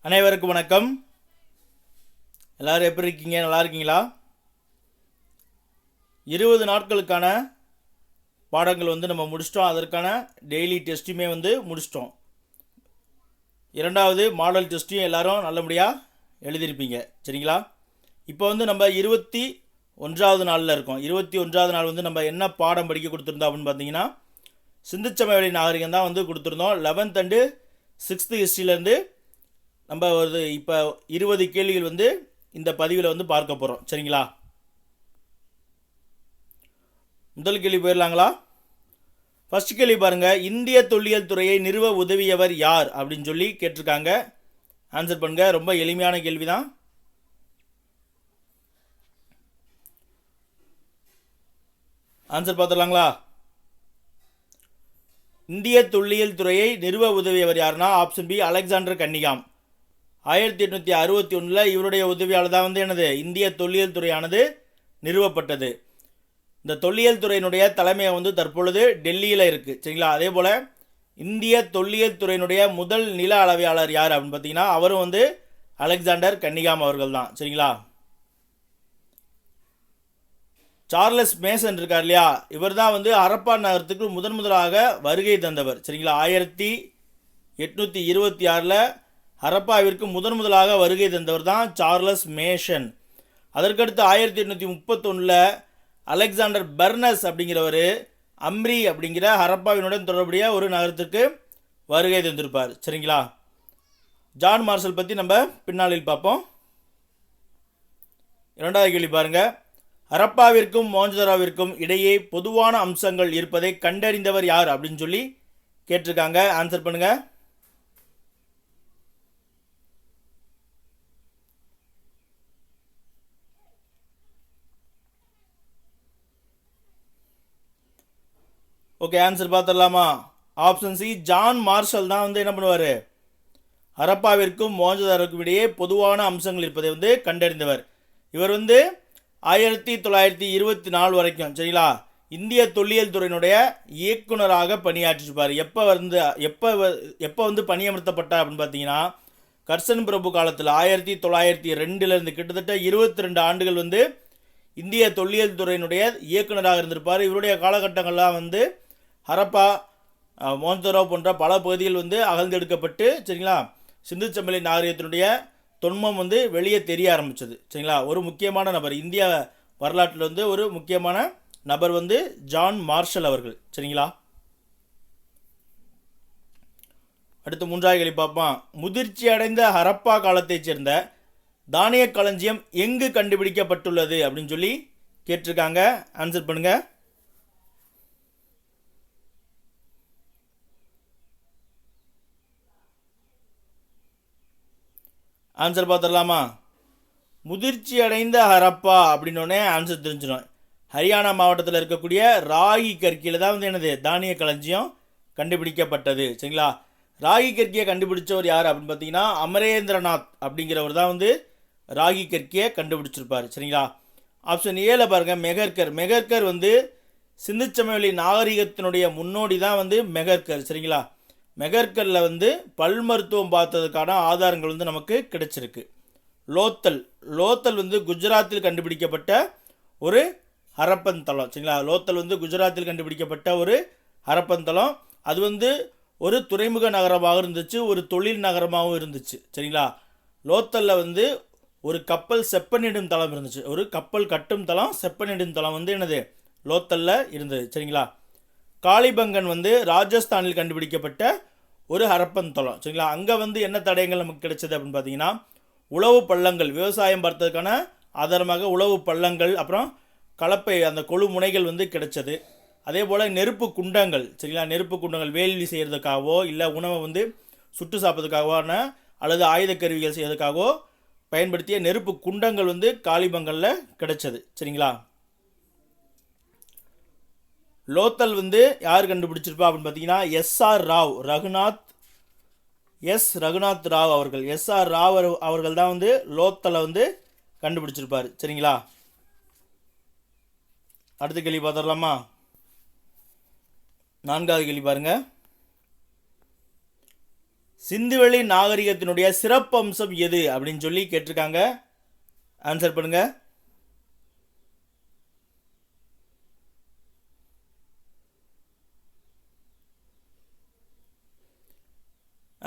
அனைவருக்கும் வணக்கம். எல்லாரும் எப்படி இருக்கீங்க? நல்லா இருக்கீங்களா? 20 நாட்களுக்கான பாடங்கள் நம்ம முடிச்சிட்டோம். அதற்கான டெய்லி டெஸ்ட்டுமே முடிச்சிட்டோம். இரண்டாவது மாடல் டெஸ்ட்டையும் எல்லாரும் நல்லபடியாக எழுதியிருப்பீங்க. சரிங்களா? இப்போ நம்ம 21வது நாளில் இருக்கோம். 21வது நாள் நம்ம என்ன பாடம் படிக்க கொடுத்துருந்தோம் அப்படின்னு பார்த்தீங்கன்னா, சிந்துச்சமவெளி நாகரிகம் தான் கொடுத்துருந்தோம். 11th and 6th ஹிஸ்ட்ரியிலேருந்து நம்ம இப்போ 20 கேள்விகள் இந்த பதிவில் பார்க்க போகிறோம். சரிங்களா? முதல் கேள்வி போயிடலாங்களா? ஃபர்ஸ்ட் கேள்வி பாருங்கள். இந்திய தொல்லியல் துறையை நிறுவ உதவியவர் யார் அப்படின்னு சொல்லி கேட்டிருக்காங்க. ஆன்சர் பண்ணுங்க. ரொம்ப எளிமையான கேள்வி தான். ஆன்சர் பார்த்துடலாங்களா? இந்திய தொல்லியல் துறையை நிறுவ உதவியவர் யாருன்னா ஆப்ஷன் பி, அலெக்சாண்டர் கன்னிகாம். 1861 இவருடைய உதவியால் தான் இந்திய தொல்லியல் துறையானது நிறுவப்பட்டது. இந்த தொல்லியல் துறையினுடைய தலைமையை தற்பொழுது டெல்லியில் இருக்குது. சரிங்களா? அதே போல் இந்திய தொல்லியல் துறையினுடைய முதல் நில அளவையாளர் யார் அப்படின்னு பார்த்தீங்கன்னா அவரும் அலெக்சாண்டர் கன்னிகாம் அவர்கள் தான். சரிங்களா? சார்லஸ் மேசன் இருக்கார் இல்லையா, இவர் தான் ஹரப்பா நகரத்துக்கு முதலாக வருகை தந்தவர். சரிங்களா? 1826 ஹரப்பாவிற்கு முதலாக வருகை தந்தவர் தான் சார்லஸ் மேசன். அதற்கடுத்து 1831 அலெக்சாண்டர் பெர்னஸ் அப்படிங்கிறவர் அம்ரி அப்படிங்கிற ஹரப்பாவினுடன் தொடர்புடைய ஒரு நகரத்திற்கு வருகை தந்திருப்பார். சரிங்களா? ஜான் மார்ஷல் பற்றி நம்ம பின்னாளில் பார்ப்போம். இரண்டாவது கேள்வி பாருங்கள். ஹரப்பாவிற்கும் மொஹஞ்சதாரோவிற்கும் இடையே பொதுவான அம்சங்கள் இருப்பதை கண்டறிந்தவர் யார் அப்படின்னு சொல்லி கேட்டிருக்காங்க. ஆன்சர் பண்ணுங்க. ஓகே, ஆன்சர் பார்த்துடலாமா? ஆப்ஷன் சி, ஜான் மார்ஷல் தான் என்ன பண்ணுவார், ஹரப்பாவிற்கும் மொஹஞ்சதாரோவுக்கும் இடையே பொதுவான அம்சங்கள் இருப்பதை கண்டறிந்தவர். இவர் 1924 வரைக்கும் சரிங்களா இந்திய தொல்லியல் துறையினுடைய இயக்குனராக பணியாற்றிருப்பார். எப்போ பணியமர்த்தப்பட்டார் அப்படின்னு பார்த்தீங்கன்னா, கர்சன் பிரபு காலத்தில் 1902 கிட்டத்தட்ட 22 ஆண்டுகள் இந்திய தொல்லியல் துறையினுடைய இயக்குனராக இருந்திருப்பார். இவருடைய காலகட்டங்கள்லாம் ஹரப்பா, மொஹஞ்சதாரோ போன்ற பல பகுதிகள் அகழ்ந்தெடுக்கப்பட்டு சரிங்களா சிந்து சமவெளி நாகரிகத்தினுடைய தொன்மம் வெளியே தெரிய ஆரம்பித்தது. சரிங்களா? ஒரு முக்கியமான நபர், இந்திய வரலாற்றில் ஒரு முக்கியமான நபர் ஜான் மார்ஷல் அவர்கள். சரிங்களா? அடுத்து மூன்றாவது கேள்வி பார்ப்போம். முதிர்ச்சி அடைந்த ஹரப்பா காலத்தைச் சேர்ந்த தானிய களஞ்சியம் எங்கு கண்டுபிடிக்கப்பட்டுள்ளது அப்படின்னு சொல்லி கேட்டிருக்காங்க. ஆன்சர் பண்ணுங்க. ஆன்சர் பார்த்துடலாமா? முதிர்ச்சி அடைந்த ஹரப்பா அப்படின்னோடனே ஆன்சர் தெரிஞ்சிடும். ஹரியானா மாவட்டத்தில் இருக்கக்கூடிய ராகி கற்கியில் தான் என்னது தானிய களஞ்சியம் கண்டுபிடிக்கப்பட்டது. சரிங்களா? ராகி கற்கியை கண்டுபிடிச்சவர் யார் அப்படின்னு பார்த்தீங்கன்னா அமரேந்திரநாத் அப்படிங்கிறவர் தான் ராகி கற்கியை கண்டுபிடிச்சிருப்பார். சரிங்களா? ஆப்ஷன் ஏல பாருங்கள், மெகர்கர். மெகர்கர் சிந்து சமவெளி நாகரிகத்தினுடைய முன்னோடி தான் மெகர்கர். சரிங்களா? மெகர்கரில் பல் மருத்துவம் பார்த்ததுக்கான ஆதாரங்கள் நமக்கு கிடைச்சிருக்கு. லோத்தல். லோத்தல் குஜராத்தில் கண்டுபிடிக்கப்பட்ட ஒரு ஹரப்பன் தளம். சரிங்களா? லோத்தல் குஜராத்தில் கண்டுபிடிக்கப்பட்ட ஒரு ஹரப்பன் தளம். அது ஒரு துறைமுக நகரமாக இருந்துச்சு, ஒரு தொழில் நகரமாகவும் இருந்துச்சு. சரிங்களா? லோத்தலில் ஒரு கப்பல் செப்பனிடும் தளம் இருந்துச்சு. ஒரு கப்பல் கட்டும் தளம், செப்பனிடும் தளம் என்னது லோத்தலில் இருந்தது. சரிங்களா? காளிபங்கன் ராஜஸ்தானில் கண்டுபிடிக்கப்பட்ட ஒரு ஹரப்பன் தளம். சரிங்களா? அங்கே என்ன தடயங்கள் நமக்கு கிடைச்சது அப்படின்னு பார்த்தீங்கன்னா, உழவு பள்ளங்கள், விவசாயம் பார்த்ததுக்கான ஆதாரமாக உழவு பள்ளங்கள், அப்புறம் கலப்பை அந்த கொழு முனைகள் கிடைச்சது. அதே போல் நெருப்பு குண்டங்கள். சரிங்களா? நெருப்பு குண்டங்கள் வேலி செய்கிறதுக்காகவோ இல்லை உணவை சுட்டு சாப்பிட்றதுக்காகவான அல்லது ஆயுத கருவிகள் செய்கிறதுக்காகவோ பயன்படுத்திய நெருப்பு குண்டங்கள் காளிபங்கனில் கிடைச்சது. சரிங்களா? லோத்தல் யார் கண்டுபிடிச்சிருப்பா அப்படின்னு பார்த்தீங்கன்னா எஸ்ஆர் ராவ், ரகுநாத் ராவ் அவர்கள். எஸ்ஆர் ராவ் அவர்கள் தான் லோத்தலை கண்டுபிடிச்சிருப்பார். சரிங்களா? அடுத்த கேள்வி பார்த்துடலாமா? நான்காவது கேள்வி பாருங்க. சிந்துவெளி நாகரிகத்தினுடைய சிறப்பம்சம் எது அப்படின்னு சொல்லி கேட்டிருக்காங்க. ஆன்சர் பண்ணுங்க.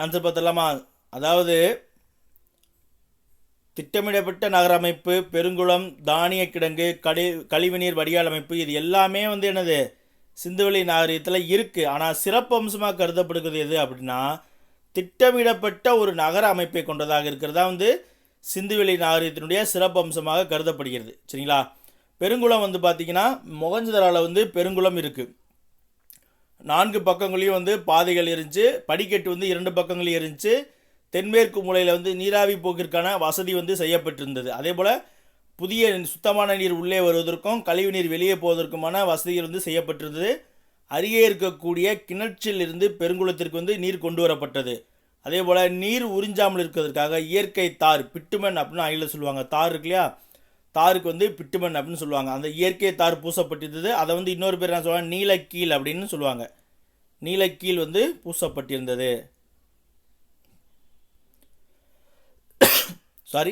ஆன்சர் பார்த்துடலாமா? அதாவது திட்டமிடப்பட்ட நகர அமைப்பு, பெருங்குளம், தானிய கிடங்கு, கழிவுநீர் வடிகால் அமைப்பு, இது எல்லாமே என்னது சிந்துவெளி நாகரிகத்தில் இருக்குது. ஆனால் சிறப்பம்சமாக கருதப்படுகிறது எது அப்படின்னா திட்டமிடப்பட்ட ஒரு நகர அமைப்பை கொண்டதாக இருக்கிறதா சிந்துவெளி நாகரிகத்தினுடைய சிறப்பம்சமாக கருதப்படுகிறது. சரிங்களா? பெருங்குளம் பார்த்திங்கன்னா மொகஞ்சதாராவில் பெருங்குளம் இருக்குது. 4 பக்கங்களையும் பாதைகள் இருந்துச்சு, படிக்கட்டு 2 பக்கங்களையும் இருந்துச்சு. தென்மேற்கு மூலையில் நீராவி போக்கிற்கான வசதி செய்யப்பட்டிருந்தது. அதே போல் புதிய சுத்தமான நீர் உள்ளே வருவதற்கும் கழிவு நீர் வெளியே போவதற்குமான வசதிகள் செய்யப்பட்டிருந்தது. அருகே இருக்கக்கூடிய கிணற்றில் இருந்து பெருங்குளத்திற்கு நீர் கொண்டு வரப்பட்டது. அதே போல் நீர் உறிஞ்சாமல் இருக்கிறதுக்காக இயற்கை தார், பிட்டுமன் அப்படின்னு ஆங்கிலம் சொல்லுவாங்க. தார் இருக்கு இல்லையா, தாருக்கு பிட்டுமன் அப்படின்னு சொல்லுவாங்க. அந்த இயற்கை தார் பூசப்பட்டிருந்தது. அதை இன்னொரு பேர் என்ன சொல்லுவாங்க, நீலக்கீல் அப்படின்னு சொல்லுவாங்க. நீலக்கீல் பூசப்பட்டிருந்தது. சாரி,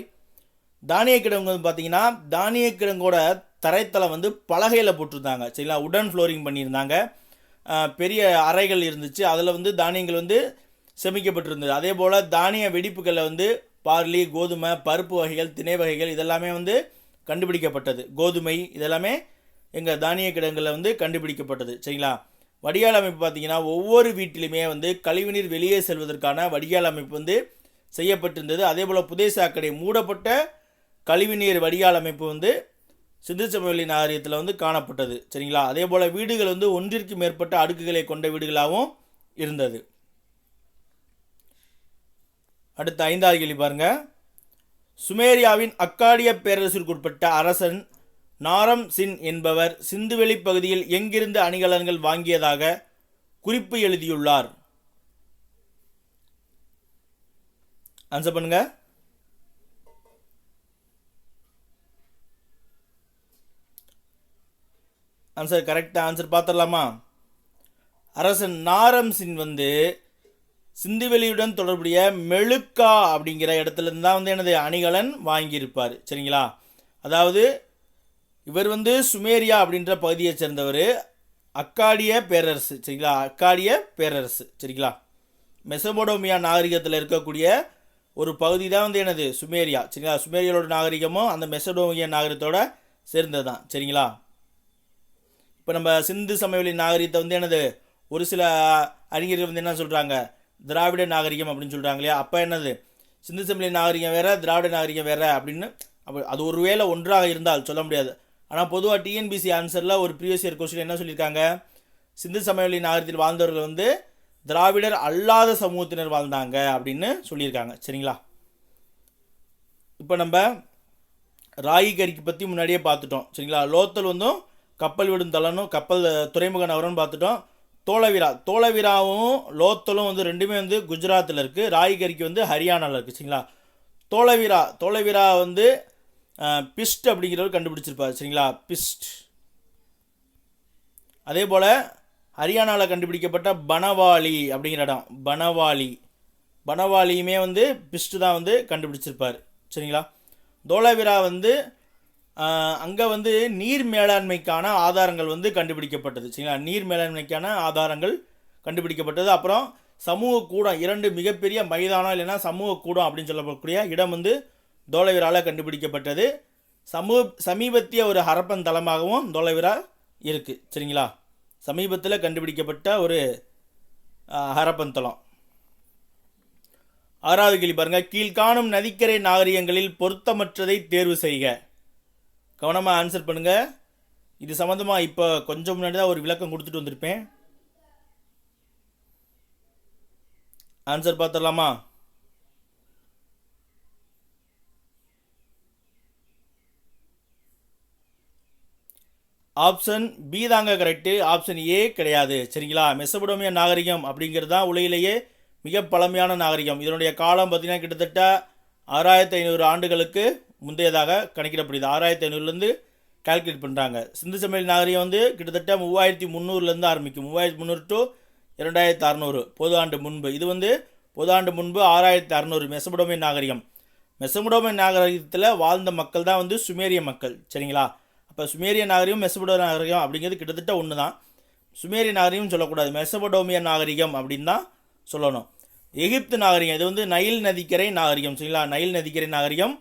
தானிய கிடங்கு பார்த்தீங்கன்னா தானிய கிடங்கோட தரைத்தளம் பலகையில் போட்டிருந்தாங்க. சரிங்களா? உடன் ஃப்ளோரிங் பண்ணியிருந்தாங்க. பெரிய அறைகள் இருந்துச்சு. அதில் தானியங்கள் செமிக்கப்பட்டிருந்தது. அதே போல் தானிய வெடிப்புகளில் பார்லி, கோதுமை, பருப்பு வகைகள், திணை வகைகள் இதெல்லாமே கண்டுபிடிக்கப்பட்டது. கோதுமை இதெல்லாமே எங்கள் தானிய கிடங்கில் கண்டுபிடிக்கப்பட்டது. சரிங்களா? வடிகால் அமைப்பு பார்த்திங்கன்னா ஒவ்வொரு வீட்டிலுமே கழிவுநீர் வெளியே செல்வதற்கான வடிகால் அமைப்பு செய்யப்பட்டிருந்தது. அதே போல் புதை சாக்கடை, மூடப்பட்ட கழிவுநீர் வடிகால் அமைப்பு சிந்து சமவெளி நாகரிகத்தில் காணப்பட்டது. சரிங்களா? அதே போல் வீடுகள் ஒன்றிற்கு மேற்பட்ட அடுக்குகளை கொண்ட வீடுகளாகவும் இருந்தது. அடுத்த 5வது கேள்வி பாருங்க. சுமேரியாவின் அக்காடிய பேரரசிற்குட்பட்ட அரசன் நாரம் சின் என்பவர் சிந்துவெளி பகுதியில் எங்கிருந்து அணிகலன்கள் வாங்கியதாக குறிப்பு எழுதியுள்ளார்? ஆன்சர் பண்ணுங்க. ஆன்சர் கரெக்டாக ஆன்சர் பார்த்துடலாமா? அரசன் நாரம் சின் சிந்துவெளியுடன் தொடர்புடைய மெழுக்கா அப்படிங்கிற இடத்துலேருந்து தான் எனது அணிகலன் வாங்கியிருப்பார். சரிங்களா? அதாவது இவர் சுமேரியா அப்படின்ற பகுதியை சேர்ந்தவர். அக்காடிய பேரரசு. சரிங்களா? அக்காடிய பேரரசு. சரிங்களா? மெசபடோமியா நாகரிகத்தில் இருக்கக்கூடிய ஒரு பகுதி தான் எனது சுமேரியா. சரிங்களா? சுமேரியாவோட நாகரிகமும் அந்த மெசடோமியா நாகரிகத்தோட சேர்ந்தது தான். சரிங்களா? இப்போ நம்ம சிந்து சமவெளி நாகரிகத்தை என்னது ஒரு சில அறிஞர்கள் என்ன சொல்கிறாங்க, திராவிட நாகரிகம் அப்படின்னு சொல்கிறாங்க இல்லையா? அப்போ என்னது சிந்து சமவெளி நாகரிகம் வேறு, திராவிட நாகரிகம் வேறு அப்படின்னு அப்போ அது ஒரு வேளை ஒன்றாக இருந்தால் சொல்ல முடியாது. ஆனால் பொதுவாக டிஎன்பிசி ஆன்சரில் ஒரு ப்ரீவியஸ் இயர் கொஸ்டின் என்ன சொல்லியிருக்காங்க, சிந்து சமவெளி நாகரிகத்தில் வாழ்ந்தவர்கள் திராவிடர் அல்லாத சமூகத்தினர் வாழ்ந்தாங்க அப்படின்னு சொல்லியிருக்காங்க. சரிங்களா? இப்போ நம்ம ராகி கறிக்கு பற்றி முன்னாடியே பார்த்துட்டோம். சரிங்களா? லோத்தல் கப்பல் விடும் தளனும் கப்பல் துறைமுக நகரம்னு பார்த்துட்டோம். தோளவிராவும் லோத்தலும் ரெண்டுமே குஜராத்தில் இருக்குது. ராய்கரிக்கு ஹரியானாவில் இருக்குது. சரிங்களா? தோளவிரா பிஸ்ட் அப்படிங்கிறவர் கண்டுபிடிச்சிருப்பார். சரிங்களா? பிஸ்ட். அதே போல் ஹரியானாவில் கண்டுபிடிக்கப்பட்ட பனவாலி அப்படிங்கிற இடம், பனவாலியுமே பிஸ்ட் தான் கண்டுபிடிச்சிருப்பார். சரிங்களா? தோளவிரா அங்கே நீர் மேலாண்மைக்கான ஆதாரங்கள் கண்டுபிடிக்கப்பட்டது. சரிங்களா? நீர் மேலாண்மைக்கான ஆதாரங்கள் கண்டுபிடிக்கப்பட்டது. அப்புறம் சமூக கூடம், 2 மிகப்பெரிய மைதானம் இல்லைன்னா சமூக கூடம் அப்படின்னு சொல்லக்கூடிய இடம் தோளவிராவில் கண்டுபிடிக்கப்பட்டது. சமீபத்திய ஒரு ஹரப்பன் தலமாகவும் தோளவிரா இருக்குது. சரிங்களா? சமீபத்தில் கண்டுபிடிக்கப்பட்ட ஒரு ஹரப்பன் தலம். 6வது கேள்வி பாருங்கள். கீழ்காணும் நதிக்கரை நாகரிகங்களில் பொருத்தமற்றதை தேர்வு செய்க. கவனமாக ஆன்சர் பண்ணுங்கள். இது சம்மந்தமாக இப்போ கொஞ்சம் முன்னாடி தான் ஒரு விளக்கம் கொடுத்துட்டு வந்திருப்பேன். ஆன்சர் பார்த்துடலாமா? ஆப்ஷன் பி தாங்க கரெக்டு. ஆப்ஷன் ஏ கிடையாது. சரிங்களா? மெசபடோமியா நாகரிகம் அப்படிங்கிறது தான் உலகிலேயே மிக பழமையான நாகரிகம். இதனுடைய காலம் பார்த்திங்கன்னா கிட்டத்தட்ட 6500 ஆண்டுகளுக்கு முந்தையதாக கணக்கிடப்படுது. 6500லேருந்து கால்குலேட் பண்ணுறாங்க. சிந்து சமவெளி நாகரிகம் கிட்டத்தட்ட 3300லேருந்து ஆரம்பிக்கும். 3300 to 2600 பொது ஆண்டு முன்பு. இது பொதாண்டு முன்பு 6600 மெசபடோமிய நாகரிகம். மெசபடோமிய நாகரிகத்தில் வாழ்ந்த மக்கள் தான் வந்து சுமேரிய மக்கள். சரிங்களா? அப்போ சுமேரிய நாகரிகம் மெசபடோமிய நாகரிகம் அப்படிங்கிறது கிட்டத்தட்ட ஒன்று தான். சுமேரிய நாகரிகம் சொல்லக்கூடாது, மெசபடோமிய நாகரிகம் அப்படின்னு தான் சொல்லணும். எகிப்து நாகரிகம், இது வந்து நைல் நதிக்கரை நாகரிகம். சரிங்களா? நைல் நதிக்கரை நாகரிகம்.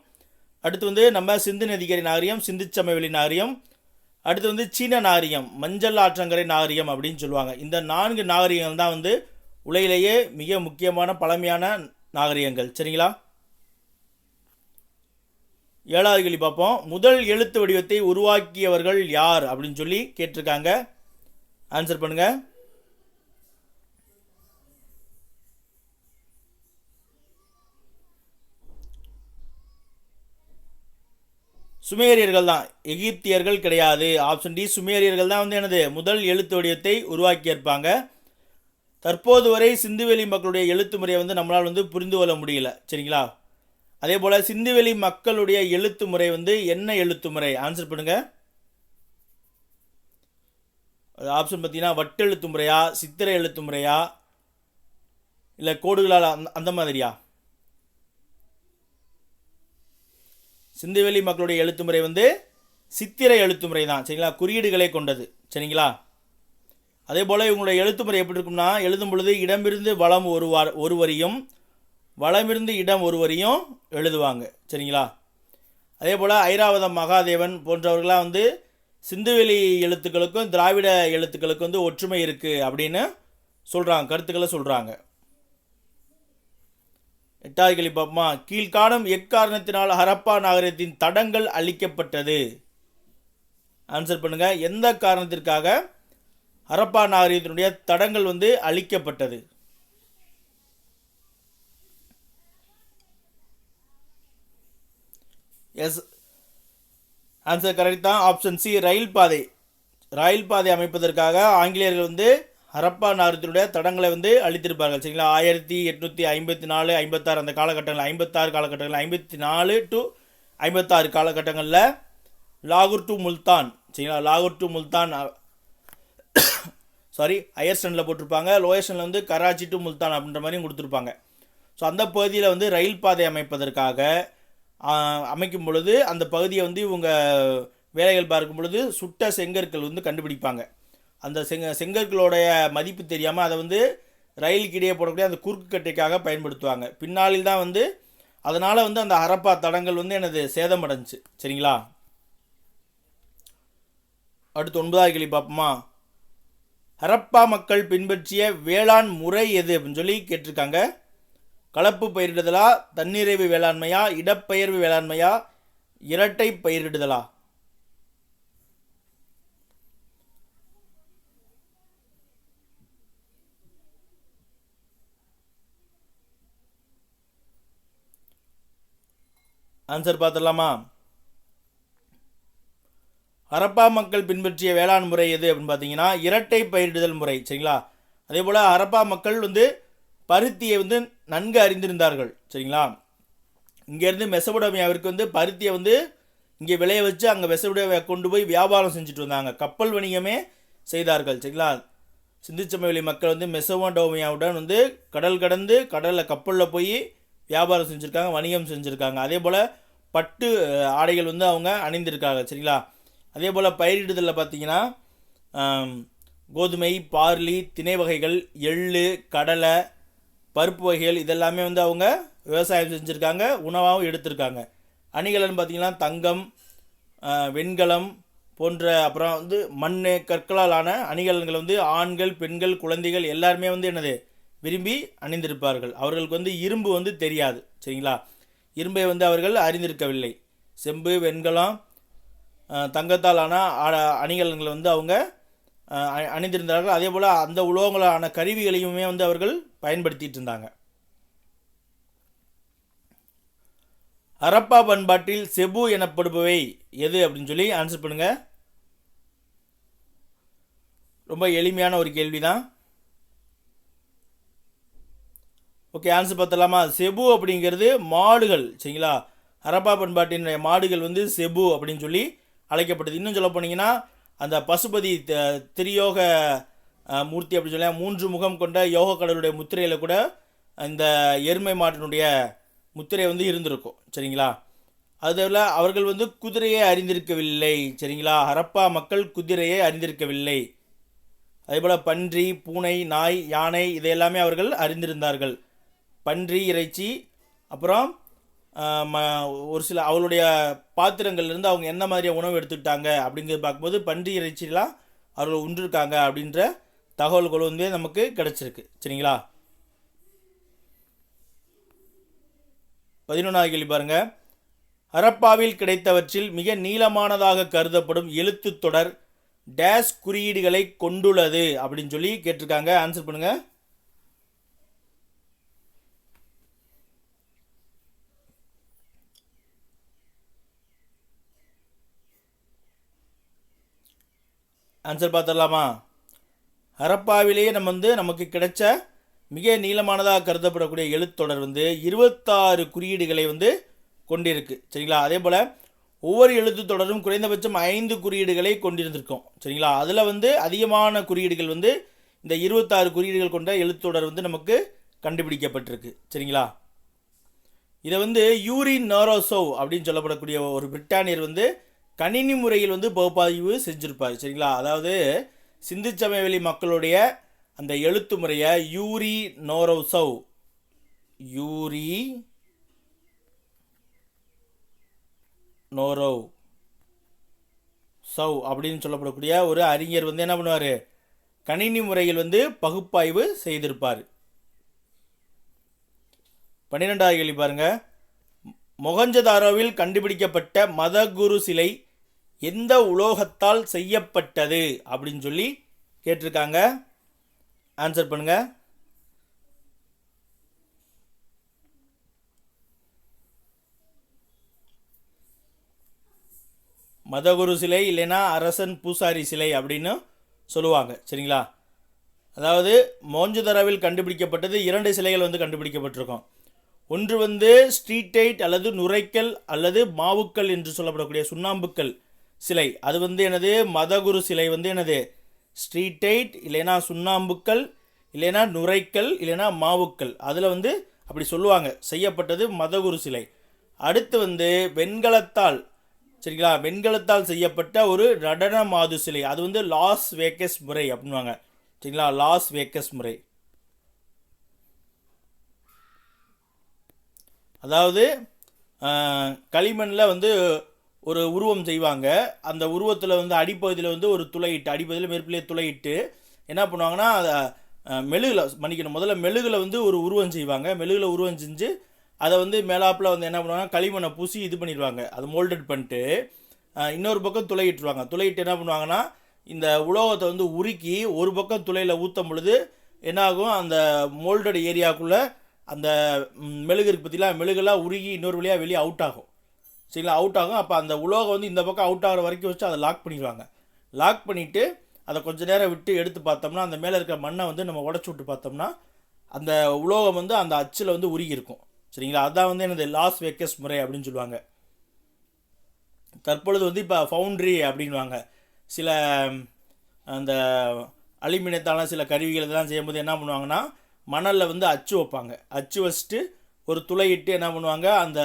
அடுத்து வந்து நம்ம சிந்து நதிக்கரை நாகரிகம், சிந்து சமவெளி நாகரிகம். அடுத்து வந்து சீன நாகரிகம், மஞ்சள் ஆற்றங்கரை நாகரிகம் அப்படின்னு சொல்லுவாங்க. இந்த 4 நாகரிகங்கள் தான் வந்து உலகிலேயே மிக முக்கியமான பழமையான நாகரிகங்கள். சரிங்களா? 7வது கேள்வி பார்ப்போம். முதல் எழுத்து வடிவத்தை உருவாக்கியவர்கள் யார் அப்படின்னு சொல்லி கேட்டிருக்காங்க. ஆன்சர் பண்ணுங்க. சுமேரியர்கள் தான், எகிப்தியர்கள் கிடையாது. ஆப்ஷன் டி, சுமேரியர்கள் தான் வந்து எனது முதல் எழுத்து வடிவத்தை உருவாக்கியிருப்பாங்க. தற்போது வரை சிந்துவெளி மக்களுடைய எழுத்து முறையை வந்து நம்மளால் வந்து புரிந்து கொள்ள முடியல. சரிங்களா? அதே போல் சிந்துவெளி மக்களுடைய எழுத்து முறை வந்து என்ன எழுத்து முறை? ஆன்சர் பண்ணுங்க. ஆப்ஷன் பார்த்தீங்கன்னா வட்டெழுத்து முறையா, சித்திரை எழுத்து முறையா, இல்லை கோடுகளால் அந்த மாதிரியா? சிந்துவெளி மக்களுடைய எழுத்து முறை வந்து சித்திரை எழுத்து முறை தான். சரிங்களா? குறியீடுகளை கொண்டது. சரிங்களா? அதே போல் இவங்களுடைய எழுத்து முறை எப்படி இருக்கும்னா, எழுதும் பொழுது இடமிருந்து வலம் ஒரு வரியும், வலமிருந்து இடம் ஒரு வரியும் எழுதுவாங்க. சரிங்களா? அதே போல் ஐராவதம் மகாதேவன் போன்றவர்களாம் வந்து சிந்துவெளி எழுத்துக்களுக்கும் திராவிட எழுத்துக்களுக்கும் வந்து ஒற்றுமை இருக்குது அப்படின்னு சொல்கிறாங்க, கருத்துக்களை சொல்கிறாங்க. 8வது கேள்வி பார்ப்போமா. கீழ்காணும் எக்காரணத்தினால் ஹரப்பா நாகரிகத்தின் தடங்கள் அழிக்கப்பட்டது? ஆன்சர் பண்ணுங்க. எந்த காரணத்திற்காக ஹரப்பா நாகரிகத்தினுடைய தடங்கள் வந்து அழிக்கப்பட்டது? எஸ், ஆன்சர் கரெக்ட் தான். ஆப்ஷன் சி, ரயில் பாதை. ரயில் பாதை அமைப்பதற்காக ஆங்கிலேயர்கள் வந்து ஹரப்பா நாகரிகத்தினுடைய தடங்களை வந்து அழித்திருப்பார்கள். சரிங்களா? 1854 56 அந்த காலகட்டங்களில், 56 காலகட்டங்களில், 54 to 56 காலகட்டங்களில் லாகூர் டு முல்தான். சரிங்களா? லாகூர் டு முல்தான் ஹையர் ஸ்டாண்டில் போட்டிருப்பாங்க. லோயர் ஸ்டாண்டில் வந்து கராச்சி டு முல்தான் அப்படின்ற மாதிரியும் கொடுத்துருப்பாங்க. ஸோ அந்த பகுதியில் வந்து ரயில் பாதை அமைப்பதற்காக அமைக்கும் பொழுது அந்த பகுதியை வந்து இவங்க வேலைகள் பார்க்கும் பொழுது சுட்ட செங்கற்கள் வந்து கண்டுபிடிப்பாங்க. அந்த செங்கற்களோடைய மதிப்பு தெரியாமல் அதை வந்து ரயிலுக்கு இடையே போடக்கூடிய அந்த குறுக்கு கட்டைக்காக பயன்படுத்துவாங்க. பின்னாளில் தான் வந்து அதனால் வந்து அந்த ஹரப்பா தடங்கள் வந்து எனது சேதமடைஞ்சிச்சு. சரிங்களா? அடுத்து 9வது கேள்வி பார்ப்போமா. ஹரப்பா மக்கள் பின்பற்றிய வேளாண் முறை எது அப்படின்னு சொல்லி கேட்டிருக்காங்க. கலப்பு பயிரிடுதலா, தன்னிறைவு வேளாண்மையா, இடப்பெயர்வு வேளாண்மையா, இரட்டை பயிரிடுதலா? ஆன்சர் பார்த்துடலாமா. ஹரப்பா மக்கள் பின்பற்றிய வேளாண் முறை எது அப்படின்னு பார்த்தீங்கன்னா இரட்டை பயிரிடுதல் முறை. சரிங்களா? அதே போல் ஹரப்பா மக்கள் வந்து பருத்தியை வந்து நன்கு அறிந்திருந்தார்கள். சரிங்களா? இங்கேருந்து மெசபடோமியாவிற்கு வந்து பருத்தியை வந்து இங்கே விளைய வச்சு அங்கே மெசபடோமியா கொண்டு போய் வியாபாரம் செஞ்சுட்டு வந்தாங்க. கப்பல் வணிகமே செய்தார்கள். சரிங்களா? சிந்து சமவெளி மக்கள் வந்து மெசபடோமியாவுடன் வந்து கடல் கடந்து கடலில் கப்பலில் போய் வியாபாரம் செஞ்சுருக்காங்க, வணிகம் செஞ்சுருக்காங்க. அதே போல் பட்டு ஆடைகள் வந்து அவங்க அணிந்திருக்காங்க. சரிங்களா? அதே போல் பயிரிடுதலில் பார்த்தீங்கன்னா கோதுமை, பார்லி, திணை வகைகள், எள்ளு, கடலை, பருப்பு வகைகள் இதெல்லாமே வந்து அவங்க விவசாயம் செஞ்சுருக்காங்க, உணவாகவும் எடுத்திருக்காங்க. அணிகலன் பார்த்திங்கன்னா தங்கம், வெண்கலம் போன்ற, அப்புறம் வந்து மண், கற்களால் ஆன அணிகலன்கள் வந்து ஆண்கள், பெண்கள், குழந்தைகள் எல்லாருமே வந்து என்னது விரும்பி அணிந்திருப்பார்கள். அவர்களுக்கு வந்து இரும்பு வந்து தெரியாது. சரிங்களா? இரும்பை வந்து அவர்கள் அறிந்திருக்கவில்லை. செம்பு, வெண்கலம், தங்கத்தால் ஆன அணிகலன்களை வந்து அவங்க அணிந்திருந்தார்கள். அதே போல் அந்த உலோகங்களான கருவிகளையுமே வந்து அவர்கள் பயன்படுத்திட்டு இருந்தாங்க. ஹரப்பா பண்பாட்டில் செபு எனப்படுபவை எது அப்படின்னு சொல்லி ஆன்சர் பண்ணுங்க. ரொம்ப எளிமையான ஒரு கேள்வி தான். Okay, answer பார்த்தலாமா. செபு அப்படிங்கிறது மாடுகள். சரிங்களா? ஹரப்பா பண்பாட்டினுடைய மாடுகள் வந்து செபு அப்படின்னு சொல்லி அழைக்கப்பட்டது. இன்னும் சொல்ல போனீங்கன்னா அந்த பசுபதி திரியோக மூர்த்தி அப்படின்னு சொல்லி 3 முகம் கொண்ட யோக கடவுளுடைய முத்திரையில் கூட இந்த எருமை மாட்டினுடைய முத்திரை வந்து இருந்திருக்கும். சரிங்களா? அதில் அவர்கள் வந்து குதிரையை அறிந்திருக்கவில்லை. சரிங்களா? ஹரப்பா மக்கள் குதிரையை அறிந்திருக்கவில்லை. அதேபோல் பன்றி, பூனை, நாய், யானை இதையெல்லாமே அவர்கள் அறிந்திருந்தார்கள். பன்றி இறைச்சி, அப்புறம் ஒரு சில அவளுடைய பாத்திரங்கள்லேருந்து அவங்க என்ன மாதிரியான உணவு எடுத்துக்கிட்டாங்க அப்படிங்கிறது பார்க்கும்போது பன்றி இறைச்சிலாம் அவர்கள் உண்டிருக்காங்க அப்படின்ற தகவல்கள் வந்து நமக்கு கிடச்சிருக்கு. சரிங்களா? 11வது கேள்வி பாருங்கள். ஹரப்பாவில் கிடைத்தவற்றில் மிக நீளமானதாக கருதப்படும் எழுத்து தொடர் டேஷ் குறியீடுகளை கொண்டுள்ளது அப்படின்னு சொல்லி கேட்டிருக்காங்க. ஆன்சர் பண்ணுங்க. ஆன்சர் பார்த்துடலாமா? ஹரப்பாவிலேயே நமக்கு கிடைச்ச மிக நீளமானதாக கருதப்படக்கூடிய எழுத்தொடர் வந்து 26 குறியீடுகளை வந்து கொண்டிருக்கு. சரிங்களா? அதே போல் ஒவ்வொரு எழுத்து தொடரும் குறைந்தபட்சம் 5 குறியீடுகளை கொண்டிருந்திருக்கும். சரிங்களா? அதில் வந்து அதிகமான குறியீடுகள் வந்து இந்த 26 குறியீடுகள் கொண்ட எழுத்தொடர் வந்து நமக்கு கண்டுபிடிக்கப்பட்டிருக்கு. சரிங்களா? இதை வந்து யூரி நோரோசோவ் அப்படின்னு சொல்லப்படக்கூடிய ஒரு பிரிட்டானியர் வந்து கணினி முறையில் வந்து பகுப்பாய்வு செஞ்சுருப்பார். சரிங்களா? அதாவது சிந்து சமவெளி மக்களுடைய அந்த எழுத்து முறையை யூரி நோரோசோவ் அப்படின்னு சொல்லப்படக்கூடிய ஒரு அறிஞர் வந்து என்ன பண்ணுவார், கணினி முறையில் வந்து பகுப்பாய்வு செய்திருப்பார். 12வது கேள்வி பாருங்க. மொஹஞ்சதாரோவில் கண்டுபிடிக்கப்பட்ட மதகுரு சிலை எந்த உலோகத்தால் செய்யப்பட்டது அப்படின்னு சொல்லி கேட்டிருக்காங்க. ஆன்சர் பண்ணுங்க. மதகுரு சிலை இல்லைன்னா அரசன் பூசாரி சிலை அப்படின்னு சொல்லுவாங்க. சரிங்களா? அதாவது மொஹஞ்சதாரோவில் கண்டுபிடிக்கப்பட்டது 2 சிலைகள் வந்து கண்டுபிடிக்கப்பட்டிருக்கும். ஒன்று வந்து ஸ்ட்ரீட்டைட் அல்லது நுரைக்கல் அல்லது மாவுக்கல் என்று சொல்லப்படக்கூடிய சுண்ணாம்புக்கல் சிலை. அது வந்து எனது மதகுரு சிலை வந்து எனது ஸ்ட்ரீட்டைட் இல்லைனா சுண்ணாம்புக்கல் இல்லைனா நுரைக்கல் இல்லைனா மாவுக்கல், அதில் வந்து அப்படி சொல்லுவாங்க, செய்யப்பட்டது மதகுரு சிலை. அடுத்து வந்து வெண்கலத்தால், சரிங்களா, வெண்கலத்தால் செய்யப்பட்ட ஒரு நடன மாது சிலை. அது வந்து லாஸ் வேக்கஸ் முறை அப்படின்வாங்க. சரிங்களா? லாஸ் வேக்கஸ் முறை. அதாவது களிமண்ணில் வந்து ஒரு உருவம் செய்வாங்க. அந்த உருவத்தில் வந்து அடிப்பகுதியில் வந்து ஒரு துளையிட்டு, அடிப்பகுதியில் மேற்பிலே துளையிட்டு என்ன பண்ணுவாங்கன்னா அதை முதல்ல மெழுகில் வந்து ஒரு உருவம் செய்வாங்க. மெழுகில் உருவம் செஞ்சு அதை வந்து மேலாப்பில் வந்து என்ன பண்ணுவாங்கன்னா களிமண்ணை பூசி இது பண்ணிடுவாங்க. அதை மோல்டட் பண்ணிட்டு இன்னொரு பக்கம் துளையிட்டுருவாங்க. துளையிட்டு என்ன பண்ணுவாங்கன்னா இந்த உலோகத்தை வந்து உருக்கி ஒரு பக்கம் துளையில் ஊற்றும் பொழுது என்னாகும், அந்த மோல்டட் ஏரியாவுக்குள்ளே அந்த மெழுகு இருக்குது பார்த்தீங்களா, மெழுகெல்லாம் உருகி இன்னொரு வழியாக வெளியே அவுட் ஆகும். சரிங்களா? அவுட் ஆகும். அப்போ அந்த உலோகம் வந்து இந்த பக்கம் அவுட் ஆகிற வரைக்கும் வச்சு அதை லாக் பண்ணிடுவாங்க. லாக் பண்ணிவிட்டு அதை கொஞ்சம் நேரம் விட்டு எடுத்து பார்த்தோம்னா அந்த மேலே இருக்கிற மண்ணை வந்து நம்ம உடச்சி விட்டு பார்த்தோம்னா அந்த உலோகம் வந்து அந்த அச்சில் வந்து உருகி இருக்கும். சரிங்களா? அதான் வந்து எனது லாஸ் வேக்கஸ் முறை அப்படின்னு சொல்லுவாங்க. தற்பொழுது வந்து இப்போ ஃபவுண்ட்ரி அப்படின்வாங்க. சில அந்த அலுமினியத்தான சில கருவிகள் இதெல்லாம் செய்யும்போது என்ன பண்ணுவாங்கன்னா மணலில் வந்து அச்சு வைப்பாங்க. அச்சு வச்சுட்டு ஒரு துளையிட்டு என்ன பண்ணுவாங்க, அந்த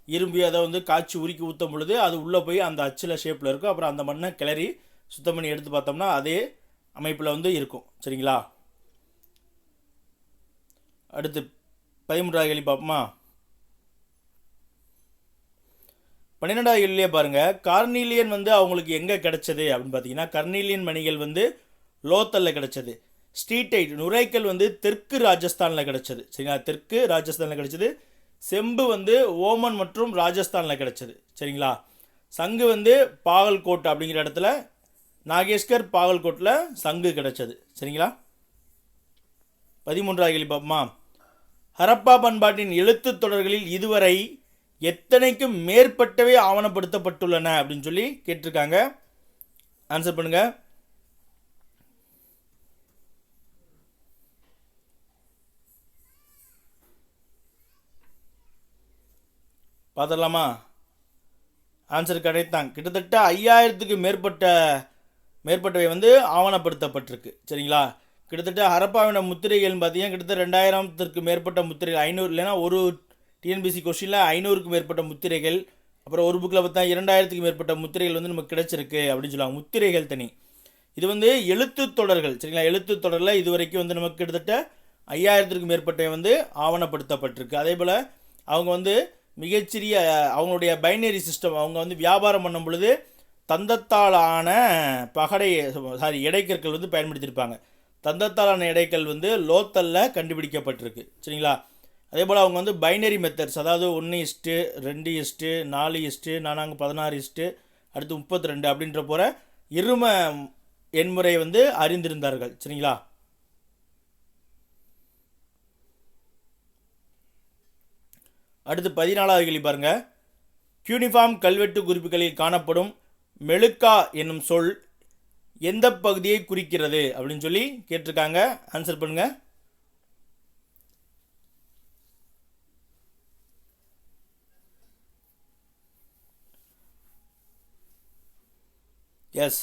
இரும்பி அதை வந்து காய்ச்சி உருக்கி ஊற்றும் பொழுது அது உள்ளே போய் அந்த அச்சில் ஷேப்பில் இருக்கும். அப்புறம் அந்த மண்ணை கிளறி சுத்தம் பண்ணி எடுத்து பார்த்தோம்னா அதே அமைப்பில் வந்து இருக்கும். சரிங்களா? அடுத்து 13வது கேள்வி பார்ப்போமா? 12வது கேள்வியே பாருங்கள். கார்னீலியன் வந்து அவங்களுக்கு எங்கே கிடச்சது அப்படின்னு பார்த்தீங்கன்னா கர்னீலியன் மணிகள் வந்து லோத்தலில் கிடச்சது. ஸ்ட்ரீட்டைட் நுரைக்கல் வந்து தெற்கு ராஜஸ்தானில் கிடச்சது. சரிங்களா? தெற்கு ராஜஸ்தானில் கிடச்சது. செம்பு வந்து ஓமன் மற்றும் ராஜஸ்தானில் கிடச்சது. சரிங்களா? சங்கு வந்து பாகல்கோட் அப்படிங்கிற இடத்துல, நாகேஷ்கர் பாகல்கோட்டில் சங்கு கிடச்சது. சரிங்களா? 13வது கேள்வி பார்ப்போமா? ஹரப்பா பண்பாட்டின் எழுத்து தொடர்களில் இதுவரை எத்தனைக்கும் மேற்பட்டவை ஆவணப்படுத்தப்பட்டுள்ளன அப்படின்னு சொல்லி கேட்டிருக்காங்க. ஆன்சர் பண்ணுங்க. பார்த்துடலாமா? ஆன்சர் கிடைத்தான். கிட்டத்தட்ட 5000த்துக்கு மேற்பட்டவை வந்து ஆவணப்படுத்தப்பட்டிருக்கு. சரிங்களா? கிட்டத்தட்ட ஹரப்பாவின முத்திரைகள்னு பார்த்தீங்கன்னா கிட்டத்தட்ட 2000த்திற்கு மேற்பட்ட முத்திரைகள், 500 இல்லைன்னா ஒரு டிஎன்பிசி கொஸ்டினில் 500க்கு மேற்பட்ட முத்திரைகள், அப்புறம் ஒரு புக்கில் பார்த்தா 2000த்துக்கு மேற்பட்ட முத்திரைகள் வந்து நமக்கு கிடைச்சிருக்கு அப்படின்னு சொல்லுவாங்க. முத்திரைகள் தனி. இது வந்து எழுத்து தொடர்கள், சரிங்களா? எழுத்து தொடரில் இது வரைக்கும் வந்து நமக்கு கிட்டத்தட்ட 5000த்திற்கு மேற்பட்ட வந்து ஆவணப்படுத்தப்பட்டிருக்கு. அதே போல் அவங்க வந்து மிகச்சிறிய அவங்களுடைய பைனரி சிஸ்டம் அவங்க வந்து வியாபாரம் பண்ணும் பொழுது தந்தத்தால் ஆன இடைக்கற்கள் வந்து பயன்படுத்தியிருப்பாங்க. தந்தத்தாலான இடைக்கல் வந்து லோத்தலில் கண்டுபிடிக்கப்பட்டிருக்கு, சரிங்களா? அதே போல் அவங்க வந்து பைனரி மெத்தட்ஸ், அதாவது 1:2:4:4 16 அடுத்து 32 அப்படின்ற போகிற இரும எண்முறை வந்து அறிந்திருந்தார்கள், சரிங்களா? அடுத்து 14வது கேள்வி பாருங்கள். யூனிஃபார்ம் கல்வெட்டு குறிப்புகளில் காணப்படும் மெழுக்கா என்னும் சொல் எந்த பகுதியை குறிக்கிறது அப்படின்னு சொல்லி கேட்டிருக்காங்க. ஆன்சர் பண்ணுங்க. எஸ்,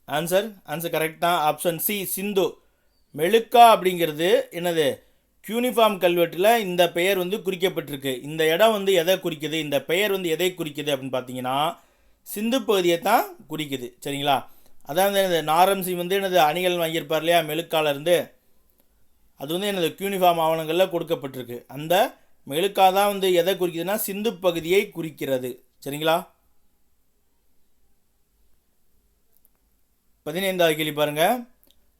ஆன்சர் கரெக்ட் தான். ஆப்ஷன் சி சிந்து. மெழுக்கா அப்படிங்கிறது என்னது? யூனிஃபார்ம் கல்வெட்டில் இந்த பெயர் வந்து குறிக்கப்பட்டிருக்கு. இந்த இடம் வந்து எதை குறிக்குது, இந்த பெயர் வந்து எதை குறிக்குது அப்படின்னு பார்த்தீங்கன்னா சிந்து பகுதியை தான் குறிக்குது, சரிங்களா? அதான் எனது நாரம்சி வந்து எனது அணிகள் வாங்கியிருப்பார் இல்லையா மெழுக்காலேருந்து, அது வந்து எனது யூனிஃபார்ம் ஆவணங்களில் கொடுக்கப்பட்டிருக்கு. அந்த மெழுக்கா தான் வந்து எதை குறிக்குதுன்னா சிந்து பகுதியை குறிக்கிறது, சரிங்களா? 15வது கேள்வி பாருங்க.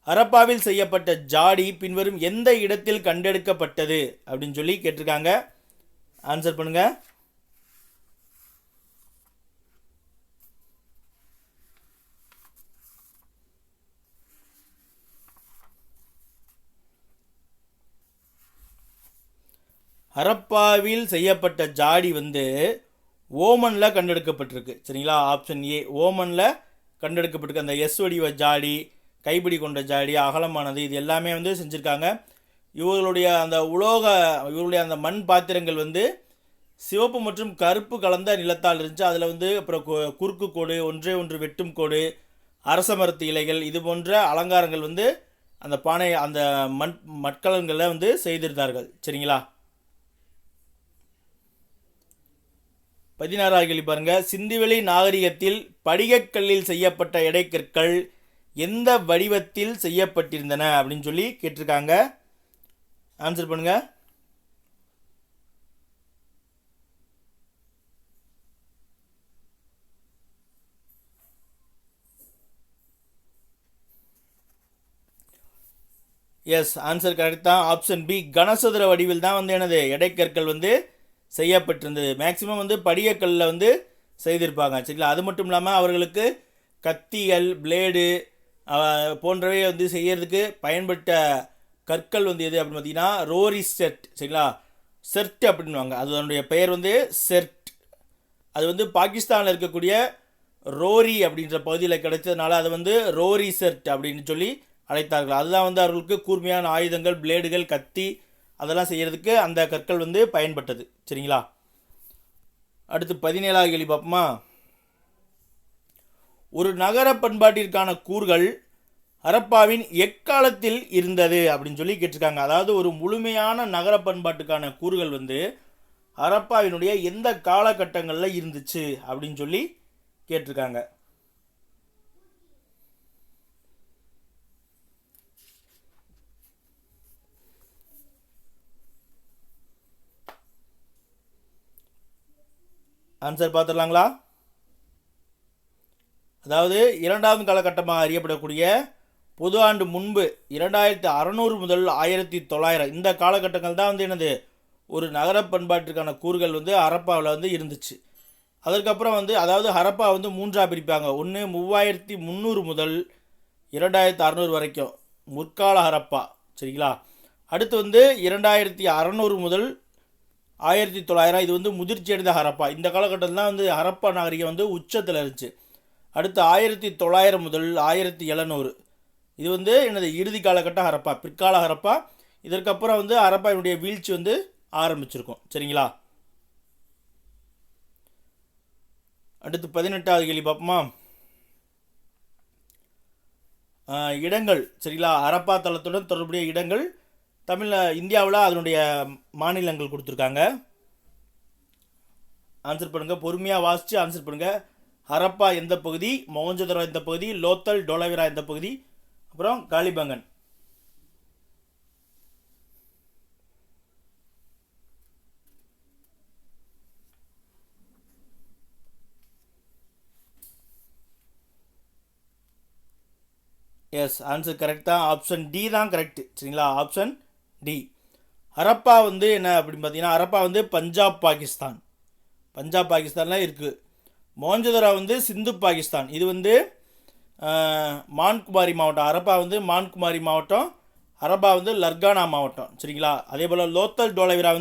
ஹரப்பாவில் செய்யப்பட்ட ஜாடி பின்வரும் எந்த இடத்தில் கண்டெடுக்கப்பட்டது அப்படின்னு சொல்லி கேட்டிருக்காங்க. ஆன்சர் பண்ணுங்க. ஹரப்பாவில் செய்யப்பட்ட ஜாடி வந்து ஓமனில் கண்டெடுக்கப்பட்டிருக்கு, சரிங்களா? ஆப்ஷன் ஏ ஓமனில் கண்டெடுக்கப்பட்டிருக்கு. அந்த எஸ் வடிவ ஜாடி, கைப்பிடி கொண்ட ஜாடி, அகலமானது, இது எல்லாமே வந்து செஞ்சுருக்காங்க. இவர்களுடைய அந்த மண் பாத்திரங்கள் வந்து சிவப்பு மற்றும் கருப்பு கலந்த நிலத்தால் இருந்துச்சு. அதில் வந்து அப்புறம் குறுக்கு கோடு, ஒன்றே ஒன்று வெட்டும் கோடு, அரச மரத்து இலைகள், இது போன்ற அலங்காரங்கள் வந்து அந்த பானை அந்த மட்கலங்களில் வந்து செய்திருந்தார்கள், சரிங்களா? 16வது கேள்வி பாருங்க. சிந்துவெளி நாகரிகத்தில் படிகக்கல்லில் செய்யப்பட்ட இடைக்கற்கள் எந்த வடிவத்தில் செய்யப்பட்டிருந்தன அப்படின்னு சொல்லி கேட்டிருக்காங்க. ஆன்சர் பண்ணுங்க. எஸ், ஆன்சர் கரெக்ட் தான். ஆப்ஷன் பி கனசதுர வடிவில் தான் வந்து எனது இடைக்கற்கள் வந்து செய்யப்பட்டிருந்தது. மேக்சிமம் வந்து படிகக்கல்லில் வந்து செய்திருப்பாங்க, சரிங்களா? அது மட்டும் இல்லாமல் அவர்களுக்கு கத்திகள், பிளேடு போன்றவை வந்து செய்யறதுக்கு பயன்பட்ட கற்கள் வந்து எது அப்படின்னு பார்த்தீங்கன்னா ரோரி செட், சரிங்களா? செர்ட் அப்படின்வாங்க, அதனுடைய பெயர் வந்து செர்ட். அது வந்து பாகிஸ்தானில் இருக்கக்கூடிய ரோரி அப்படின்ற பகுதியில் கிடைச்சதுனால அதை வந்து ரோரி செர்ட் அப்படின்னு சொல்லி அழைத்தார்கள். அதுதான் வந்து அவர்களுக்கு கூர்மையான ஆயுதங்கள், பிளேடுகள், கத்தி அதெல்லாம் செய்கிறதுக்கு அந்த கற்கள் வந்து பயன்பட்டது, சரிங்களா? அடுத்து 17வது கேள்வி பார்ப்போமா. ஒரு நகர பண்பாட்டிற்கான கூறுகள் ஹரப்பாவின் எக்காலத்தில் இருந்தது அப்படின்னு சொல்லி கேட்டிருக்காங்க. அதாவது ஒரு முழுமையான நகர பண்பாட்டுக்கான கூறுகள் வந்து ஹரப்பாவினுடைய எந்த காலகட்டங்களில் இருந்துச்சு அப்படின்னு சொல்லி கேட்டிருக்காங்க. ஆன்சர் பார்த்துடலாங்களா? அதாவது 2வது காலகட்டமாக அறியப்படக்கூடிய பொது ஆண்டு முன்பு 2600 முதல் 1900 இந்த காலகட்டங்கள் தான் வந்து என்னது ஒரு நகர பண்பாட்டிற்கான கூறுகள் வந்து ஹரப்பாவில் வந்து இருந்துச்சு. அதற்கப்புறம் வந்து அதாவது ஹரப்பா வந்து 3ஆக பிரிப்பாங்க. ஒன்று 3300 முதல் 2600 வரைக்கும் முற்கால ஹரப்பா, சரிங்களா? அடுத்து வந்து 2600 முதல் 1900 இது வந்து முதிர்ச்சி அடைந்த ஹரப்பா. இந்த காலகட்டத்தில் தான் வந்து ஹரப்பா நாகரிகம் வந்து உச்சத்தில் இருந்துச்சு. அடுத்து 1900 முதல் 1700 இது வந்து எனது இறுதி காலகட்ட ஹரப்பா, பிற்கால ஹரப்பா. இதற்கப்புறம் வந்து ஹரப்பாவினுடைய வீழ்ச்சி வந்து ஆரம்பிச்சிருக்கும், சரிங்களா? அடுத்து 18வது கேள்வி பார்ப்போமா. இடங்கள் சரிங்களா, ஹரப்பா தளத்துடன் தொடர்புடைய இடங்கள் இந்தியாவில் அதனுடைய மாநிலங்கள் கொடுத்துருக்காங்க. ஆன்சர் பண்ணுங்கள், பொறுமையாக வாசித்து ஆன்சர் பண்ணுங்கள். ஹரப்பா எந்த பகுதி, மொஹஞ்சதாரோ எந்த பகுதி, லோத்தல் டோலாவிரா எந்த பகுதி, அப்புறம் காலிபங்கன். எஸ், ஆன்சர் கரெக்ட் தான். ஆப்ஷன் டி தான் கரெக்ட் சரிங்களா, ஆப்ஷன் டி. ஹரப்பா என்ன அப்படின்னு பார்த்தீங்கன்னா, ஹரப்பா பஞ்சாப் பாகிஸ்தானில் இருக்குது. மொஹஞ்சதாரோ சிந்து பாகிஸ்தான். இது மான்குமாரி மாவட்டம். ஹரப்பா மான்குமாரி மாவட்டம், ஹரப்பா லர்கானா மாவட்டம் சரிங்களா. அதே போல் லோத்தல் டோலாவிரா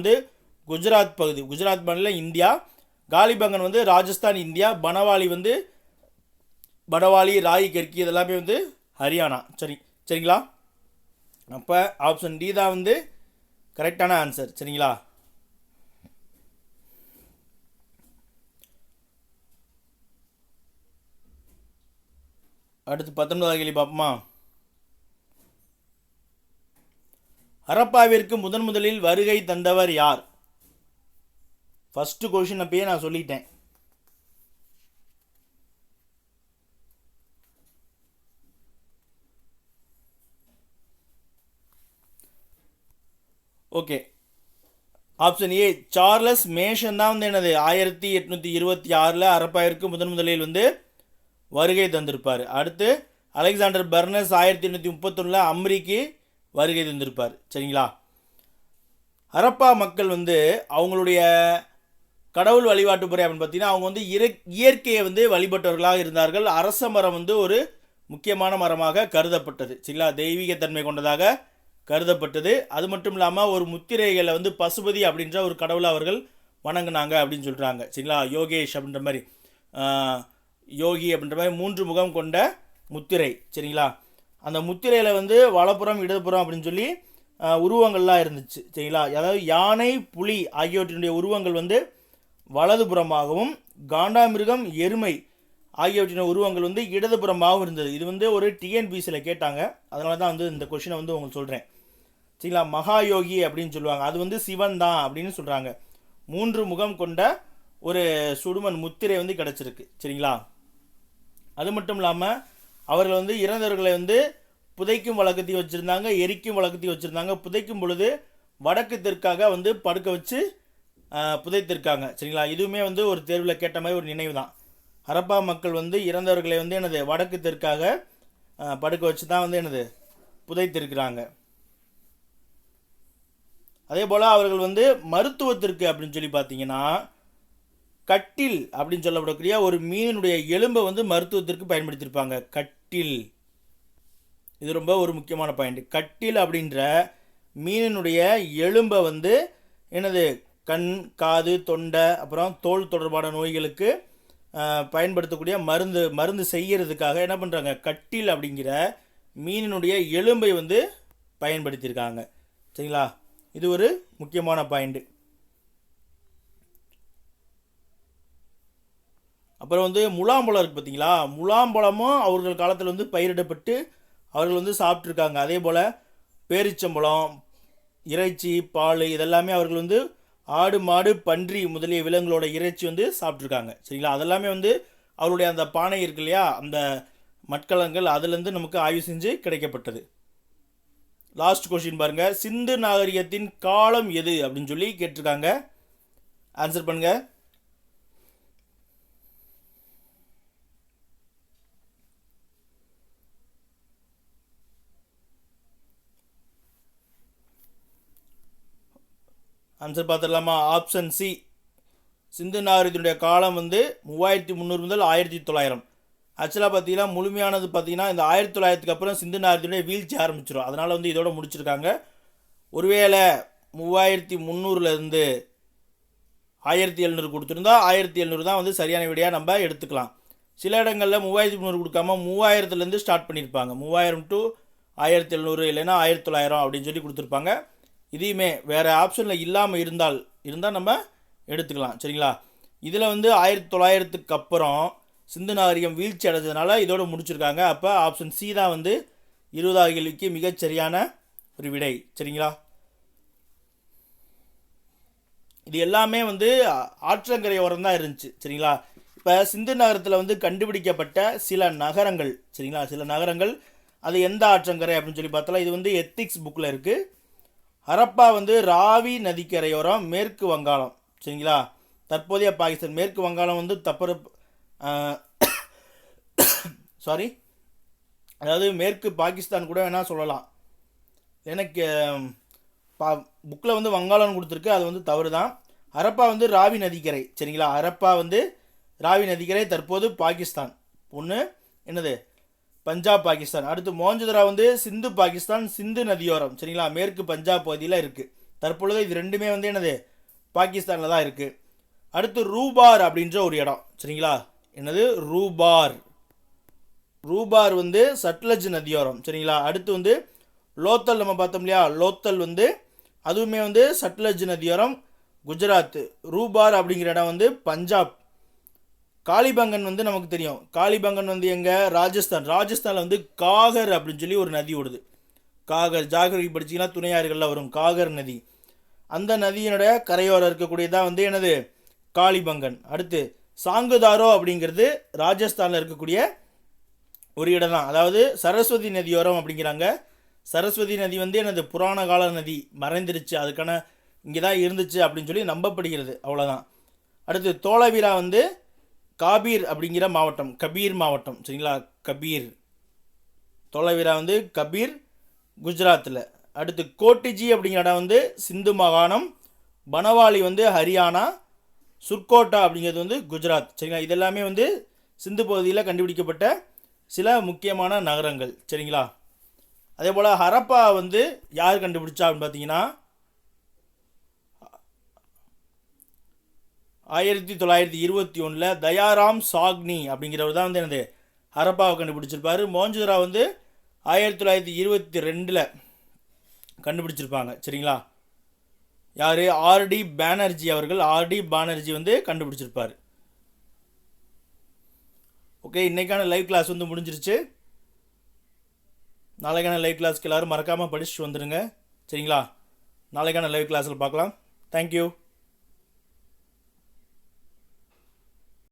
குஜராத் பகுதி, குஜராத் மாநிலம் இந்தியா. காலிபங்கன் ராஜஸ்தான் இந்தியா. பனவாலி ராய் கர்கி இதெல்லாமே ஹரியானா. சரிங்களா. அப்போ ஆப்ஷன் டி தான் கரெக்டான ஆன்சர் சரிங்களா. அடுத்து 19வது கேள்வி பார்ப்போமா. ஹரப்பாவிற்கு முதலில் வருகை தந்தவர் யார்? ஃபஸ்ட்டு கொஷின் அப்பயே நான் சொல்லிட்டேன். ஓகே, ஆப்ஷன் ஏ சார்லஸ் மேஷன் தான் என்னது 1826 ஹரப்பாவிற்கு முதலில் வருகை தந்திருப்பார். அடுத்து அலெக்சாண்டர் பர்னஸ் 1831 அமெரிக்கு வருகை தந்திருப்பார் சரிங்களா. ஹரப்பா மக்கள் அவங்களுடைய கடவுள் வழிபாட்டு முறை அப்படின்னு பார்த்தீங்கன்னா, அவங்க இயற்கையை வழிபட்டவர்களாக இருந்தார்கள். அரச மரம் ஒரு முக்கியமான மரமாக கருதப்பட்டது சரிங்களா, தெய்வீகத்தன்மை கொண்டதாக கருதப்பட்டது. அது மட்டும் இல்லாமல் ஒரு முத்திரைகளை பசுபதி அப்படின்ற ஒரு கடவுளை அவர்கள் வணங்கினாங்க அப்படின்னு சொல்கிறாங்க சரிங்களா. யோகேஷ் அப்படின்ற மாதிரி, யோகி அப்படின்ற மாதிரி 3 முகம் கொண்ட முத்திரை சரிங்களா. அந்த முத்திரையில் வலப்புறம் இடதுபுறம் அப்படின்னு சொல்லி உருவங்கள்லாம் இருந்துச்சு சரிங்களா. அதாவது யானை, புலி ஆகியவற்றினுடைய உருவங்கள் வலதுபுறமாகவும், காண்டாமிருகம், எருமை ஆகியவற்றின் உருவங்கள் இடதுபுறமாகவும் இருந்தது. இது ஒரு டிஎன்பிசியில் கேட்டாங்க, அதனால தான் இந்த கொஷினை உங்களுக்கு சொல்கிறேன் சரிங்களா. மகாயோகி அப்படின்னு சொல்லுவாங்க, அது சிவன் தான் அப்படின்னு சொல்கிறாங்க. 3 முகம் கொண்ட ஒரு சுடுமண் முத்திரை கிடச்சிருக்கு சரிங்களா. அது மட்டும் இல்லாமல் அவர்கள் இறந்தவர்களை புதைக்கும் வழக்கத்தையும் வச்சுருந்தாங்க, எரிக்கும் வழக்கத்தையும் வச்சுருந்தாங்க. புதைக்கும் பொழுது வடக்கு தெற்காக படுக்க வச்சு புதைத்திருக்காங்க சரிங்களா. இதுவுமே ஒரு தேர்வில் கேட்ட மாதிரி ஒரு நினைவு தான். ஹரப்பா மக்கள் இறந்தவர்களை என்னது வடக்கு தெற்காக படுக்க வச்சு தான் புதைத்திருக்கிறாங்க. அதே போல் அவர்கள் மருத்துவத்திற்கு அப்படின்னு சொல்லி பார்த்தீங்கன்னா, கட்டில் அப்படின்னு சொல்லப்படக்கூடிய ஒரு மீனினுடைய எலும்பை மருத்துவத்திற்கு பயன்படுத்தியிருப்பாங்க. கட்டில், இது ரொம்ப ஒரு முக்கியமான பாயிண்ட். கட்டில் அப்படின்ற மீனினுடைய எலும்பை என்னது கண், காது, தொண்டை, அப்புறம் தோல் தொடர்பான நோய்களுக்கு பயன்படுத்தக்கூடிய மருந்து செய்கிறதுக்காக என்ன பண்ணுறாங்க, கட்டில் அப்படிங்கிற மீனினுடைய எலும்பை பயன்படுத்தியிருக்காங்க சரிங்களா. இது ஒரு முக்கியமான பாயிண்ட்டு. அப்புறம் முலாம்பழம் இருக்குது பார்த்தீங்களா, முலாம்பழமும் அவர்கள் காலத்தில் பயிரிடப்பட்டு அவர்கள் சாப்பிட்ருக்காங்க. அதே போல் பேரிச்சம்பழம், இறைச்சி, பால் இதெல்லாமே அவர்கள் ஆடு, மாடு, பன்றி முதலிய விலங்குகளோட இறைச்சி சாப்பிட்ருக்காங்க சரிங்களா. அதெல்லாமே அவருடைய அந்த பானை இருக்கு இல்லையா, அந்த மட்கலங்கள் அதுலேருந்து நமக்கு ஆய்வு செஞ்சு கிடைக்கப்பட்டது. லாஸ்ட் கொஸ்டின் பாருங்கள், சிந்து நாகரிகத்தின் காலம் எது அப்படின்னு சொல்லி கேட்டிருக்காங்க. ஆன்சர் பண்ணுங்கள். ஆன்சர் பார்த்துடலாமா. ஆப்ஷன் சி, சிந்து நாகரிகத்தினுடைய காலம் 3300 முதல் 1900. ஆக்சுவலாக பார்த்தீங்கன்னா முழுமையானது பார்த்தீங்கன்னா இந்த 1900க்கு அப்புறம் சிந்து நாகரிகத்தினுடைய வீழ்ச்சி ஆரம்பிச்சிடும். அதனால் இதோட முடிச்சிருக்காங்க. ஒருவேளை 3300லேருந்து 1700 கொடுத்துருந்தா 1700 தான் சரியான விடையாக நம்ம எடுத்துக்கலாம். சில இடங்களில் 3300 கொடுக்காம 3000லேருந்து ஸ்டார்ட் பண்ணியிருப்பாங்க. 3000 to 1700 இல்லைன்னா 1900 அப்படின்னு சொல்லி கொடுத்துருப்பாங்க. இதையுமே வேறு ஆப்ஷனில் இல்லாமல் இருந்தால் நம்ம எடுத்துக்கலாம் சரிங்களா. இதில் 1900க்கு அப்புறம் சிந்து நாகரிகம் வீழ்ச்சி அடைஞ்சதுனால இதோட முடிச்சிருக்காங்க. அப்போ ஆப்ஷன் சி தான் 20வது கேள்விக்கு மிகச் சரியான ஒரு விடை. சரிங்களா? இது எல்லாமே வந்து ஆற்றங்கரை ஓரம் தான் இருந்துச்சு. சரிங்களா? இப்போ சிந்து நகரத்தில் வந்து கண்டுபிடிக்கப்பட்ட சில நகரங்கள். சரிங்களா? சில நகரங்கள் அது எந்த ஆற்றங்கரை அப்படின்னு சொல்லி பார்த்தலாம். இது வந்து எத்திக்ஸ் புக்கில் இருக்குது. ஹரப்பா வந்து ராவி நதிக்கரையோரம், மேற்கு வங்காளம். சரிங்களா? தற்போதைய பாகிஸ்தான். மேற்கு வங்காளம் வந்து சாரி, அதாவது மேற்கு பாகிஸ்தான் கூட வேணால் சொல்லலாம். எனக்கு புக்கில் வந்து வங்காளம்னு கொடுத்துருக்கு, அது வந்து தவறு தான். ஹரப்பா வந்து ராவி நதிக்கரை. சரிங்களா? ஹரப்பா வந்து ராவி நதிக்கரை, தற்போது பாகிஸ்தான். ஒன்று என்னது, பஞ்சாப் பாகிஸ்தான். அடுத்து மோஞ்சதரா வந்து சிந்து பாகிஸ்தான், சிந்து நதியோரம். சரிங்களா? மேற்கு பஞ்சாப் பகுதியில் இருக்குது. தற்பொழுது இது ரெண்டுமே வந்து என்னது, பாகிஸ்தானில் தான் இருக்குது. அடுத்து ரூபார் அப்படின்ற ஒரு இடம். சரிங்களா? என்னது, ரூபார். ரூபார் வந்து சட்லஜ் நதியோரம். சரிங்களா? அடுத்து வந்து லோத்தல், நம்ம பார்த்தோம் இல்லையா, லோத்தல் வந்து அதுவுமே வந்து சட்லஜ் நதியோரம், குஜராத். ரூபார் அப்படிங்கிற இடம் வந்து பஞ்சாப். காளிபங்கன் வந்து நமக்கு தெரியும். காளிபங்கன் வந்து எங்கே, ராஜஸ்தான். ராஜஸ்தானில் வந்து காகர் அப்படின்னு சொல்லி ஒரு நதி ஓடுது. காகர், ஜாகிரபி படிச்சிங்கன்னா துணையாறுகளில் வரும் காகர் நதி. அந்த நதியினுடைய கரையோரம் இருக்கக்கூடியதான் வந்து என்னது, காளிபங்கன். அடுத்து சாங்குதாரோ அப்படிங்கிறது ராஜஸ்தானில் இருக்கக்கூடிய ஒரு இடம் தான். அதாவது சரஸ்வதி நதியோரம் அப்படிங்கிறாங்க. சரஸ்வதி நதி வந்து எனது புராண கால நதி, மறைந்துருச்சு, அதுக்கான இங்கே தான் இருந்துச்சு அப்படின்னு சொல்லி நம்பப்படுகிறது. அவ்வளோதான். அடுத்து தோலவீரா வந்து காபீர் அப்படிங்கிற மாவட்டம், கபீர் மாவட்டம். சரிங்களா? கபீர். தோலவீரா வந்து கபீர், குஜராத்தில். அடுத்து கோட்டிஜி அப்படிங்கிற இடம் வந்து சிந்து மாகாணம். பனவாலி வந்து ஹரியானா. சுர்கோட்டா அப்படிங்கிறது வந்து குஜராத். சரிங்களா? இதெல்லாமே வந்து சிந்து பகுதியில் கண்டுபிடிக்கப்பட்ட சில முக்கியமான நகரங்கள். சரிங்களா? அதே போல் ஹரப்பா வந்து யார் கண்டுபிடிச்சா அப்படின்னு பார்த்தீங்கன்னா 1921 தயாராம் சாக்னி அப்படிங்கிறவர் தான் வந்து என்னது, ஹரப்பாவை கண்டுபிடிச்சிருப்பார். மோஞ்சதரா வந்து 1922 கண்டுபிடிச்சிருப்பாங்க. சரிங்களா? யார், ஆர்டி பானர்ஜி அவர்கள். ஆர்டி பானர்ஜி வந்து கண்டுபிடிச்சிருப்பார். ஓகே, இன்றைக்கான லைவ் கிளாஸ் வந்து முடிஞ்சிருச்சு. நாளைக்கான லைவ் கிளாஸ்க்கு எல்லோரும் மறக்காமல் படிச்சுட்டு வந்துடுங்க. சரிங்களா? நாளைக்கான லைவ் கிளாஸில் பார்க்கலாம். தேங்க்யூ.